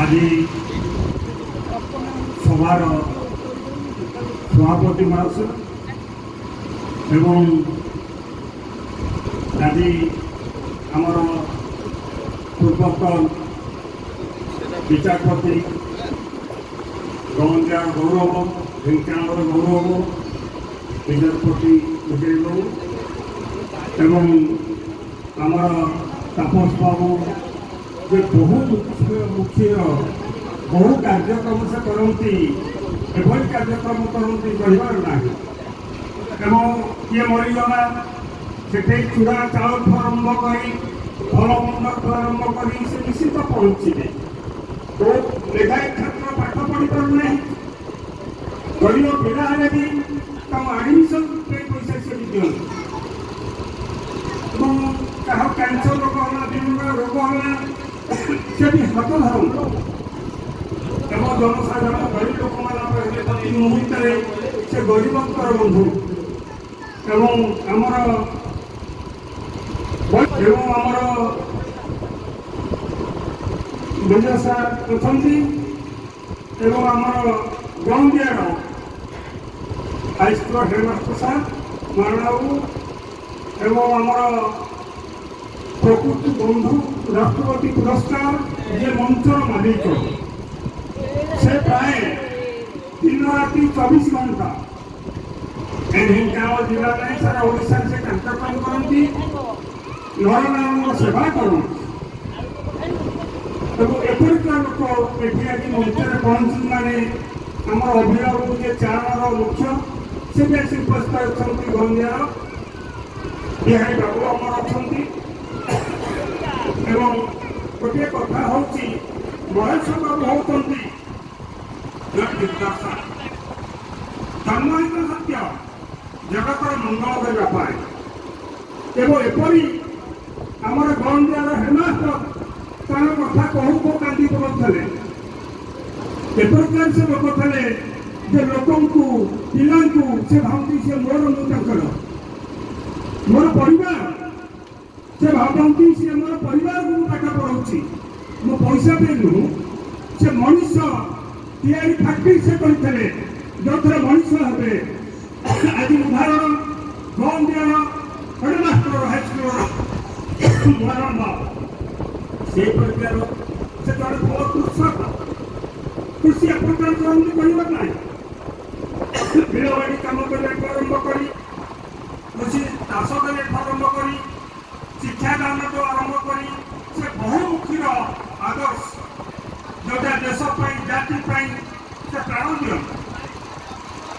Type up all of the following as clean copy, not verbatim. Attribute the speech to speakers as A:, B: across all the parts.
A: आज सभार सभापति महाशय एवं आज आमर पूर्वतन विचारपति गंजा गौरव ढेंकानाल गौरव विचारपति विजय बाबू एवं आमर तापस बाबू जे बहुत मुख्य बहु कार्यक्रम से करती एभली कार्यक्रम करती कहबार ना एवं किए मरीगला से चूड़ा चाउल आरंभ कर भल मंड आरंभ कर निश्चित पहुँचे तो मेधावी छात्र पाठ पढ़ी पारना गरीब पिला भी आडमिशन पैसा से दिखते क्या कैंसर रोग है विभिन्न रोग है से भी हाथ धरन एवं जनसाधारण गरीब लोक मान प्रति मुहूर्त से गरीबंकर बंधु एवं आमर विजय सार अच्छा आमर गंदियार हाईस्कूल हेडमास्टर सार मारणाबू एवं आमर प्रकृति बंधु राष्ट्रपति पुरस्कार जे मंचर मालिक से प्राय दिन राति 24 घंटा ढेंकानाल जिला नहीं सारा ओडिशा से कार्यक्रम करती नर नारायण सेवा करती एपरिका लोक ये आज मंचर पहुंची माने आम अभिभावक जे चारण मुख्य से भी आसी उपस्थित अच्छा गंदियार बिहारी बाबू आमर अच्छा एवं गोटे कथा हूँ महेश बाबू होती जिज्ञासा जन्म ही सत्य जगत मंगल करने एवं एपरी आमर गंदियार हेडमास्टर तार कथा कहू को कांदी पड़े एप्रकार से लोक थे जे लोक पिला से भावती से मोर मोर परिवार से भावती सी मोर परिवार को पाठ पढ़ाऊँगी मो पैसा पे नुह से मनुष्य तैयारी फैक्ट्री से करते जो थे मनुष्य हे आज उदाहरण गंदियार हेडमास्टर हाईस्कूल से प्रकार से जड़े बहुत कृषक कृषि प्रकार करते कहबार ना बिलबाड़ी कम करने आरंभ कर कृषि चाष करने आरंभ कर शिक्षादान तो आरंभ कर से बहुमुखी आदर्श जोटा देश जाति से प्राण दिं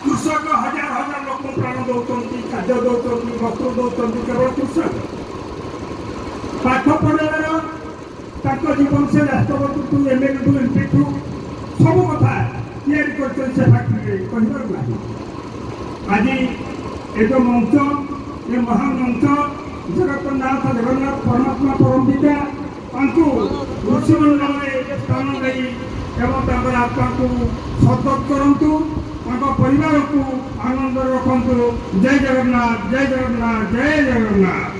A: कृषक हजार हजार लोक प्राण दौरान खाद्य दौरान वस्त्र दौरान केवल कृषक पाठ पढ़ार जीवन से राष्ट्रपति to MLA to MP to सब कथा या फैक्ट्री कहबार ना आज एक मंच ये महान मंच जगन्नाथ जगन्नाथ परमात्मा परम पिता ऋषि मंडल स्थान नहीं आत्मा को सतर्क करूँ परिवार को आनंद रखु जय जगन्नाथ जय जगन्नाथ जय जगन्नाथ।